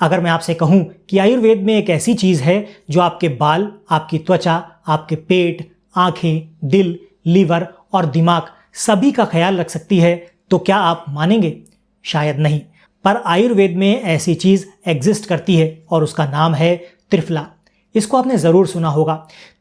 अगर मैं आपसे कहूं कि आयुर्वेद में एक ऐसी चीज है जो आपके बाल, आपकी त्वचा, आपके पेट, आंखें, दिल, लीवर और दिमाग सभी का ख्याल रख सकती है, तो क्या आप मानेंगे? शायद नहीं, पर आयुर्वेद में ऐसी चीज एग्जिस्ट करती है और उसका नाम है त्रिफला। इसको आपने जरूर सुना होगा।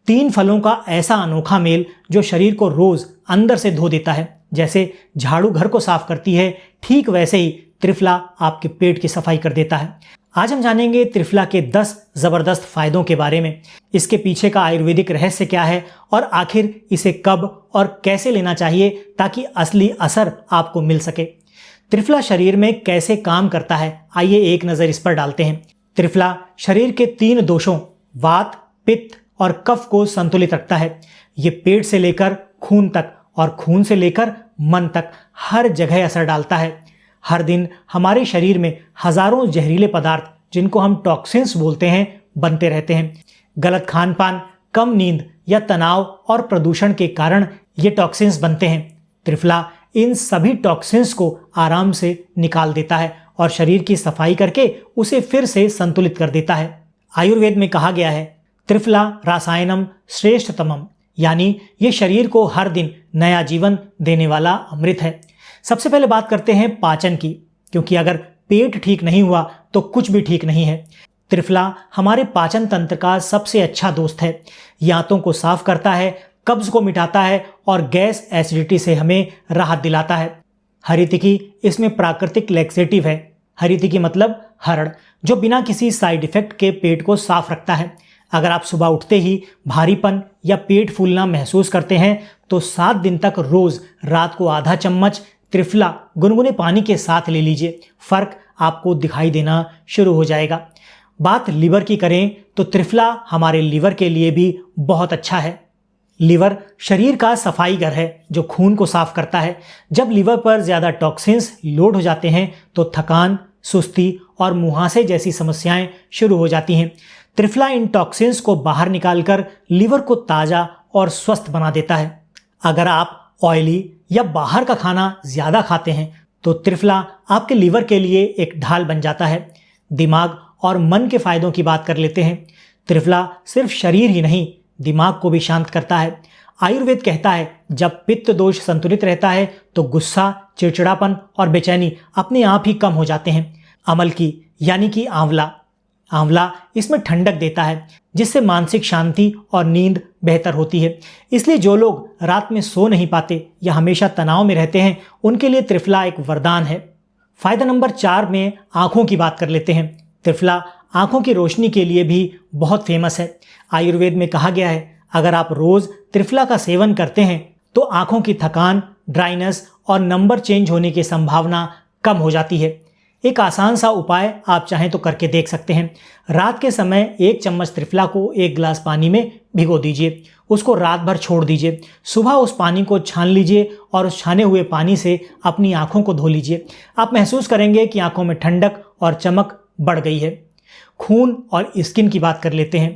3 फलों का ऐसा अनोखा मेल जो शरीर को रोज अंदर से धो देता है। जैसे झाड़ू घर को साफ करती है, ठीक वैसे ही त्रिफला आपके पेट की सफाई कर देता है। आज हम जानेंगे त्रिफला के 10 जबरदस्त फायदों के बारे में, इसके पीछे का आयुर्वेदिक रहस्य क्या है और आखिर इसे कब और कैसे लेना चाहिए ताकि असली असर आपको मिल सके। त्रिफला शरीर में कैसे काम करता है, आइए एक नजर इस पर डालते हैं। त्रिफला शरीर के 3 दोषों वात, पित्त और कफ को संतुलित रखता है। ये पेट से लेकर खून तक और खून से लेकर मन तक हर जगह असर डालता है। हर दिन हमारे शरीर में हजारों जहरीले पदार्थ, जिनको हम टॉक्सिन्स बोलते हैं, बनते रहते हैं। गलत खान पान, कम नींद या तनाव और प्रदूषण के कारण ये टॉक्सिन्स बनते हैं। त्रिफला इन सभी टॉक्सिन्स को आराम से निकाल देता है और शरीर की सफाई करके उसे फिर से संतुलित कर देता है। आयुर्वेद में कहा गया है त्रिफला रासायनम श्रेष्ठतमम, यानी ये शरीर को हर दिन नया जीवन देने वाला अमृत है। सबसे पहले बात करते हैं पाचन की, क्योंकि अगर पेट ठीक नहीं हुआ तो कुछ भी ठीक नहीं है। त्रिफला हमारे पाचन तंत्र का सबसे अच्छा दोस्त है। ये आंतों को साफ करता है, कब्ज को मिटाता है और गैस एसिडिटी से हमें राहत दिलाता है। हरितिकी इसमें प्राकृतिक लैक्सेटिव है। हरितिकी मतलब हरड़, जो बिना किसी साइड इफेक्ट के पेट को साफ रखता है। अगर आप सुबह उठते ही भारीपन या पेट फूलना महसूस करते हैं तो 7 दिन तक रोज रात को आधा चम्मच त्रिफला गुनगुने पानी के साथ ले लीजिए। फर्क आपको दिखाई देना शुरू हो जाएगा। बात लीवर की करें तो त्रिफला हमारे लीवर के लिए भी बहुत अच्छा है। लीवर शरीर का सफाई घर है जो खून को साफ करता है। जब लीवर पर ज्यादा टॉक्सिन्स लोड हो जाते हैं तो थकान, सुस्ती और मुहासे जैसी समस्याएं शुरू हो जाती हैं। त्रिफला इन टॉक्सिन्स को बाहर निकालकर लीवर को ताजा और स्वस्थ बना देता है। अगर आप ऑयली या बाहर का खाना ज्यादा खाते हैं तो त्रिफला आपके लीवर के लिए एक ढाल बन जाता है। दिमाग और मन के फायदों की बात कर लेते हैं। त्रिफला सिर्फ शरीर ही नहीं, दिमाग को भी शांत करता है। आयुर्वेद कहता है जब पित्त दोष संतुलित रहता है तो गुस्सा, चिड़चिड़ापन और बेचैनी अपने आप ही कम हो जाते हैं। अमल की यानी कि आंवला इसमें ठंडक देता है, जिससे मानसिक शांति और नींद बेहतर होती है। इसलिए जो लोग रात में सो नहीं पाते या हमेशा तनाव में रहते हैं, उनके लिए त्रिफला एक वरदान है। फायदा नंबर 4 में आंखों की बात कर लेते हैं। त्रिफला आंखों की रोशनी के लिए भी बहुत फेमस है। आयुर्वेद में कहा गया है अगर आप रोज त्रिफला का सेवन करते हैं तो आंखों की थकान, ड्राइनेस और नंबर चेंज होने की संभावना कम हो जाती है। एक आसान सा उपाय आप चाहें तो करके देख सकते हैं। रात के समय 1 चम्मच त्रिफला को 1 गिलास पानी में भिगो दीजिए। उसको रात भर छोड़ दीजिए। सुबह उस पानी को छान लीजिए और उस छाने हुए पानी से अपनी आंखों को धो लीजिए। आप महसूस करेंगे कि आंखों में ठंडक और चमक बढ़ गई है। खून और स्किन की बात कर लेते हैं।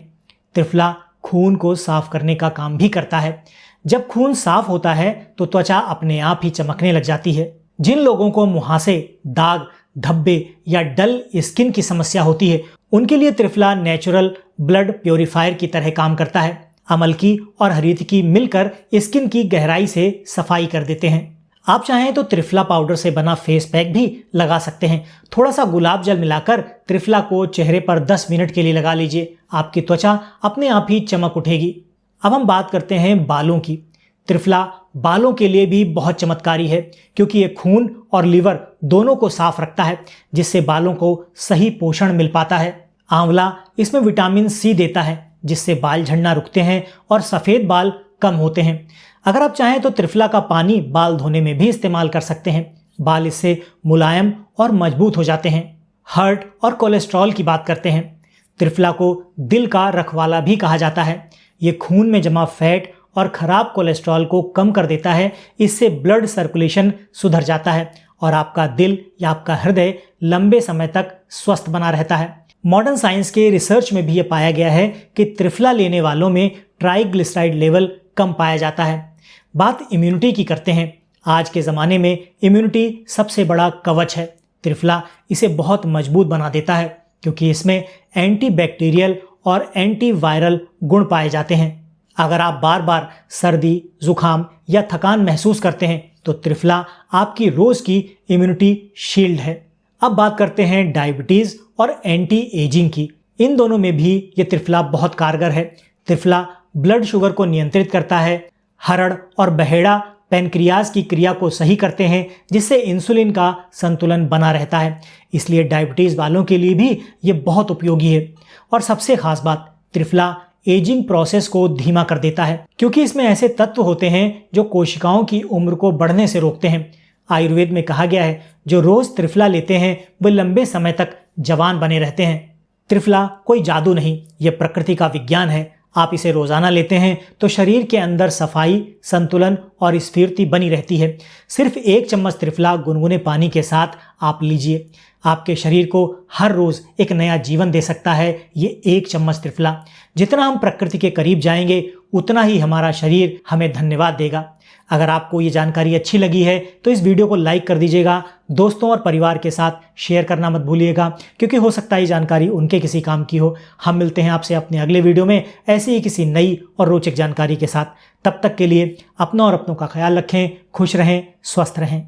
त्रिफला खून को साफ करने का काम भी करता है। जब खून साफ होता है तो त्वचा अपने आप ही चमकने लग जाती है। जिन लोगों को मुहासे, दाग, धब्बे या डल स्किन की समस्या होती है, उनके लिए त्रिफला नेचुरल ब्लड प्योरीफायर की तरह काम करता है। अमलकी और हरितकी मिलकर स्किन की गहराई से सफाई कर देते हैं। आप चाहें तो त्रिफला पाउडर से बना फेस पैक भी लगा सकते हैं। थोड़ा सा गुलाब जल मिलाकर त्रिफला को चेहरे पर 10 मिनट के लिए लगा लीजिए। आपकी त्वचा अपने आप ही चमक उठेगी। अब हम बात करते हैं बालों की। त्रिफला बालों के लिए भी बहुत चमत्कारी है, क्योंकि ये खून और लीवर दोनों को साफ रखता है, जिससे बालों को सही पोषण मिल पाता है। आंवला इसमें विटामिन सी देता है, जिससे बाल झड़ना रुकते हैं और सफेद बाल कम होते हैं। अगर आप चाहें तो त्रिफला का पानी बाल धोने में भी इस्तेमाल कर सकते हैं। बाल इससे मुलायम और मजबूत हो जाते हैं। हार्ट और कोलेस्ट्रॉल की बात करते हैं। त्रिफला को दिल का रखवाला भी कहा जाता है। ये खून में जमा फैट और खराब कोलेस्ट्रॉल को कम कर देता है। इससे ब्लड सर्कुलेशन सुधर जाता है और आपका दिल या आपका हृदय लंबे समय तक स्वस्थ बना रहता है। मॉडर्न साइंस के रिसर्च में भी ये पाया गया है कि त्रिफला लेने वालों में ट्राइग्लिसराइड लेवल कम पाया जाता है। बात इम्यूनिटी की करते हैं। आज के ज़माने में इम्यूनिटी सबसे बड़ा कवच है। त्रिफला इसे बहुत मजबूत बना देता है। क्योंकि इसमें एंटीबैक्टीरियल और एंटीवायरल गुण पाए जाते हैं। अगर आप बार बार सर्दी, जुकाम या थकान महसूस करते हैं तो त्रिफला आपकी रोज की इम्यूनिटी शील्ड है। अब बात करते हैं डायबिटीज और एंटी एजिंग की। इन दोनों में भी ये त्रिफला बहुत कारगर है। त्रिफला ब्लड शुगर को नियंत्रित करता है, हरड़ और बहेड़ा पैनक्रियाज की क्रिया को सही करते हैं, जिससे इंसुलिन का संतुलन बना रहता है। इसलिए डायबिटीज वालों के लिए भी ये बहुत उपयोगी है। और सबसे खास बात, त्रिफला एजिंग प्रोसेस को धीमा कर देता है, क्योंकि इसमें ऐसे तत्व होते हैं जो कोशिकाओं की उम्र को बढ़ने से रोकते हैं। आयुर्वेद में कहा गया है, जो रोज त्रिफला लेते हैं वे लंबे समय तक जवान बने रहते हैं। त्रिफला कोई जादू नहीं, ये प्रकृति का विज्ञान है। आप इसे रोजाना लेते हैं तो शरीर के अंदर सफाई, संतुलन और स्फूर्ति बनी रहती है। सिर्फ 1 चम्मच त्रिफला गुनगुने पानी के साथ आप लीजिए। आपके शरीर को हर रोज एक नया जीवन दे सकता है ये 1 चम्मच त्रिफला। जितना हम प्रकृति के करीब जाएंगे उतना ही हमारा शरीर हमें धन्यवाद देगा। अगर आपको ये जानकारी अच्छी लगी है तो इस वीडियो को लाइक कर दीजिएगा। दोस्तों और परिवार के साथ शेयर करना मत भूलिएगा, क्योंकि हो सकता है ये जानकारी उनके किसी काम की हो। हम मिलते हैं आपसे अपने अगले वीडियो में ऐसी ही किसी नई और रोचक जानकारी के साथ। तब तक के लिए अपना और अपनों का ख्याल रखें, खुश रहें, स्वस्थ रहें।